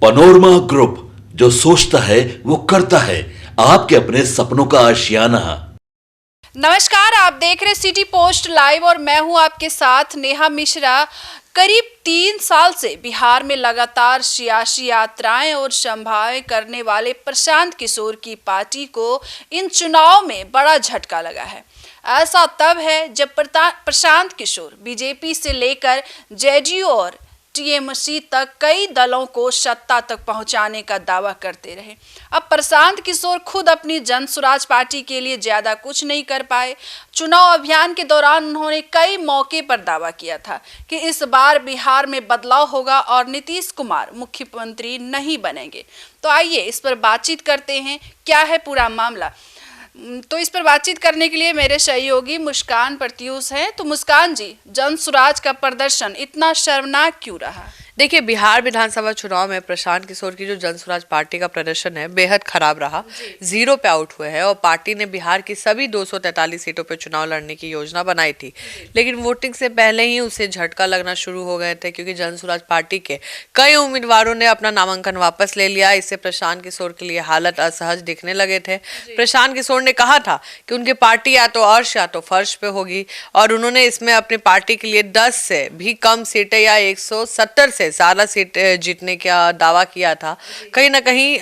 Panorama group, जो सोचता है वो करता है। आपके अपने सपनों का आशियाना। नमस्कार, आप देख रहे सिटी पोस्ट लाइव और मैं हूं आपके साथ नेहा मिश्रा। करीब 3 साल से बिहार में लगातार सियासी यात्राएं और संभावनाएं करने वाले प्रशांत किशोर की पार्टी को इन चुनाव में बड़ा झटका लगा है। ऐसा तब है जब प्रशांत किशोर बीजेपी से लेकर जेडीयू और टीएमसी तक कई दलों को सत्ता तक पहुंचाने का दावा करते रहे। अब प्रशांत किशोर खुद अपनी जन स्वराज पार्टी के लिए ज्यादा कुछ नहीं कर पाए। चुनाव अभियान के दौरान उन्होंने कई मौके पर दावा किया था कि इस बार बिहार में बदलाव होगा और नीतीश कुमार मुख्यमंत्री नहीं बनेंगे। तो आइए इस पर बातचीत करते हैं, क्या है पूरा मामला। तो इस पर बातचीत करने के लिए मेरे सहयोगी मुस्कान प्रत्यूष हैं। तो मुस्कान जी, जन स्वराज का प्रदर्शन इतना शर्मनाक क्यों रहा? देखिए, बिहार विधानसभा चुनाव में प्रशांत किशोर की जो जन स्वराज पार्टी का प्रदर्शन है बेहद खराब रहा। 0 पे आउट हुए हैं और पार्टी ने बिहार की सभी 243 सीटों पर चुनाव लड़ने की योजना बनाई थी, लेकिन वोटिंग से पहले ही उसे झटका लगना शुरू हो गए थे, क्योंकि जन स्वराज पार्टी के कई उम्मीदवारों ने अपना नामांकन वापस ले लिया। इससे प्रशांत किशोर के लिए हालत असहज दिखने लगे थे। प्रशांत किशोर ने कहा था कि उनकी पार्टी या तो अर्श या तो फर्श पे होगी, और उन्होंने इसमें अपनी पार्टी के लिए 10 से भी कम सीटें या 170 से ज़्यादा सीट जीतने का दावा किया था। कहीं ना कहीं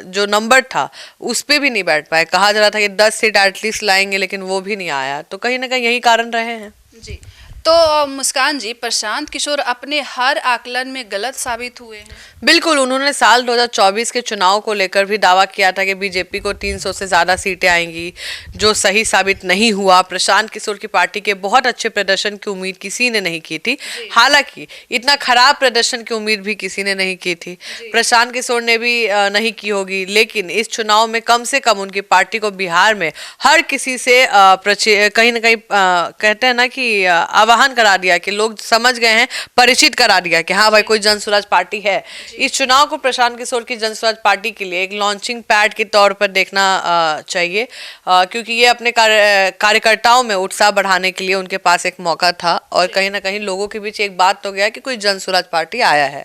जो नंबर था उस पर भी नहीं बैठ पाए। कहा जा रहा था कि 10 सीट एटलीस्ट लाएंगे, लेकिन वो भी नहीं आया। तो कहीं ना कहीं यही कारण रहे हैं। जी, तो मुस्कान जी, प्रशांत किशोर अपने हर आकलन में गलत साबित हुए हैं। बिल्कुल, उन्होंने साल 2024 के चुनाव को लेकर भी दावा किया था कि बीजेपी को 300 से ज़्यादा सीटें आएंगी, जो सही साबित नहीं हुआ। प्रशांत किशोर की पार्टी के बहुत अच्छे प्रदर्शन की उम्मीद किसी ने नहीं की थी। हालांकि इतना खराब प्रदर्शन की उम्मीद भी किसी ने नहीं की थी, प्रशांत किशोर ने भी नहीं की होगी। लेकिन इस चुनाव में कम से कम उनकी पार्टी को बिहार में हर किसी से कहीं ना कहीं कहते हैं ना कि आवाहन करा दिया, कि लोग समझ गए हैं, परिचित करा दिया कि हाँ भाई, कोई जन स्वराज पार्टी है। इस चुनाव को प्रशांत किशोर की जन स्वराज पार्टी के लिए एक लॉन्चिंग पैड के तौर पर देखना चाहिए, क्योंकि ये अपने कार्यकर्ताओं में उत्साह बढ़ाने के लिए उनके पास एक मौका था, और कहीं ना कहीं लोगों के बीच एक बात तो गया कि कोई जन स्वराज पार्टी आया है।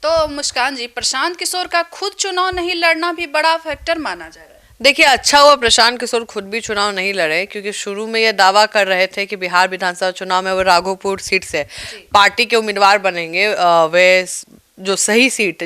तो मुस्कान जी, प्रशांत किशोर का खुद चुनाव नहीं लड़ना भी बड़ा फैक्टर माना जा रहा है। देखिए, अच्छा हुआ प्रशांत किशोर खुद भी चुनाव नहीं लड़े, क्योंकि शुरू में ये दावा कर रहे थे कि बिहार विधानसभा चुनाव में वो राघोपुर सीट से पार्टी के उम्मीदवार बनेंगे। वे जो सही सीट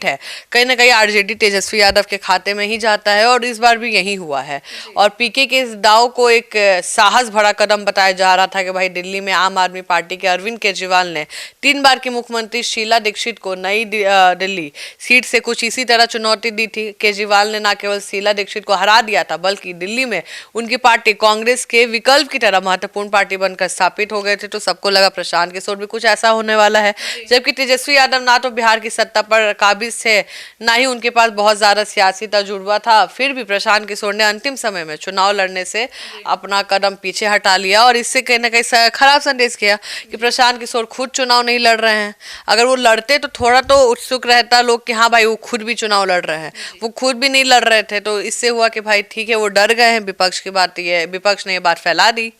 है कहीं ना कहीं आरजेडी तेजस्वी यादव के खाते में ही जाता है, और इस बार भी यही हुआ है। और पीके के इस दाव को एक साहस भरा कदम बताया जा रहा था कि भाई, दिल्ली में आम आदमी पार्टी के अरविंद केजरीवाल ने 3 बार की मुख्यमंत्री शीला दीक्षित को नई दिल्ली सीट से कुछ इसी तरह चुनौती दी थी। केजरीवाल ने न केवल शीला दीक्षित को हरा दिया था, बल्कि दिल्ली में उनकी पार्टी कांग्रेस के विकल्प की तरह महत्वपूर्ण पार्टी बनकर स्थापित हो गए थे। तो सबको लगा प्रशांत किशोर भी कुछ ऐसा होने वाला है, जबकि तेजस्वी यादव ना तो बिहार की सत्ता पर काबिज थे, ना ही उनके पास बहुत ज्यादा सियासी तजुर्बा था। फिर भी प्रशांत किशोर ने अंतिम समय में चुनाव लड़ने से अपना कदम पीछे हटा लिया, और इससे कहीं ना कहीं खराब संदेश किया कि प्रशांत किशोर खुद चुनाव नहीं लड़ रहे हैं। अगर वो लड़ते तो थोड़ा तो उत्सुक रहता लोग कि हाँ भाई, वो खुद भी चुनाव लड़ रहे हैं। वो खुद भी नहीं लड़ रहे थे, तो इससे हुआ कि भाई ठीक है, वो डर गए हैं। विपक्ष ने ये बात फैला दी।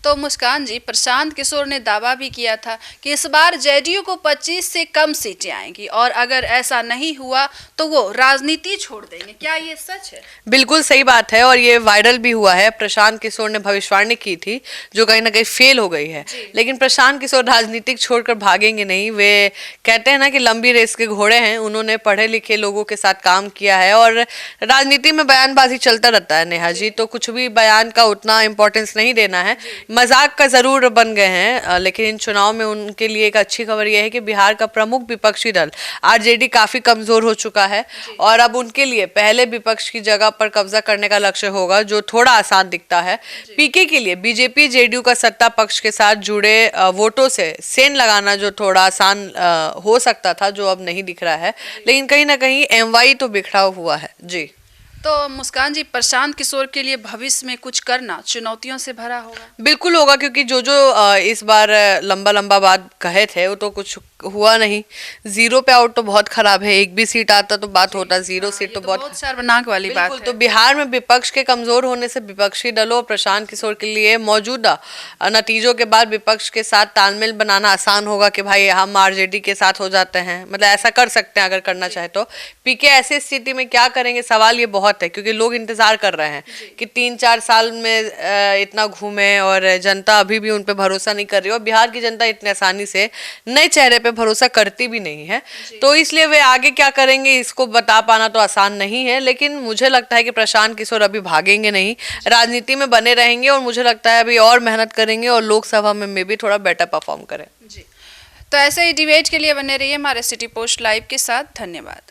तो मुस्कान जी, प्रशांत किशोर ने दावा भी किया था कि इस बार जेडीयू को 25 से कम सीटें आएंगी, और अगर ऐसा नहीं हुआ तो वो राजनीति छोड़ देंगे। क्या ये सच है? बिल्कुल सही बात है, और ये वायरल भी हुआ है। प्रशांत किशोर ने भविष्यवाणी की थी, जो कहीं ना कहीं फेल हो गई है। लेकिन प्रशांत किशोर राजनीतिक छोड़कर भागेंगे नहीं। वे कहते हैं ना कि लंबी रेस के घोड़े हैं। उन्होंने पढ़े लिखे लोगों के साथ काम किया है, और राजनीति में बयानबाजी चलता रहता है नेहा जी, तो कुछ भी बयान का उतना इंपॉर्टेंस नहीं देना है। मजाक का जरूर बन गए हैं, लेकिन इन चुनाव में उनके लिए एक अच्छी खबर यह है कि बिहार का प्रमुख विपक्षी दल आरजेडी काफी कमजोर हो चुका है, और अब उनके लिए पहले विपक्ष की जगह पर कब्जा करने का लक्ष्य होगा, जो थोड़ा आसान दिखता है। पीके के लिए बीजेपी जेडीयू का सत्ता पक्ष के साथ जुड़े वोटों से सेन लगाना जो थोड़ा आसान हो सकता था, जो अब नहीं दिख रहा है। लेकिन कहीं ना कहीं एमवाई तो बिखरा हुआ है। जी, तो मुस्कान जी, प्रशांत किशोर के लिए भविष्य में कुछ करना चुनौतियों से भरा होगा। बिल्कुल होगा, क्योंकि जो जो इस बार लंबा लंबा बात कहे थे वो तो कुछ हुआ नहीं। 0 पे आउट तो बहुत खराब है, एक भी सीट आता तो बात होता, 0 सीट तो बहुत शर्मनाक वाली बात बिल्कुल। है। तो बिहार में विपक्ष के कमजोर होने से विपक्षी दलों और प्रशांत किशोर के लिए मौजूदा नतीजों के बाद विपक्ष के साथ तालमेल बनाना आसान होगा कि भाई हम आरजेडी के साथ हो जाते हैं, मतलब ऐसा कर सकते हैं अगर करना चाहे तो। पीके ऐसी स्थिति में क्या करेंगे, सवाल ये बहुत है, क्योंकि लोग इंतजार कर रहे हैं कि 3-4 साल में इतना घूमे और जनता अभी भी उन पे भरोसा नहीं कर रही, और बिहार की जनता इतने आसानी से नए चेहरे पे भरोसा करती भी नहीं है। तो इसलिए वे आगे क्या करेंगे इसको बता पाना तो आसान नहीं है, लेकिन मुझे लगता है कि प्रशांत किशोर अभी भागेंगे नहीं, राजनीति में बने रहेंगे, और मुझे लगता है अभी और मेहनत करेंगे और लोकसभा में भी थोड़ा बेटर परफॉर्म करें। जी, तो ऐसे ही डिबेट के लिए बने रहिए हमारे सिटी पोस्ट लाइव के साथ। धन्यवाद।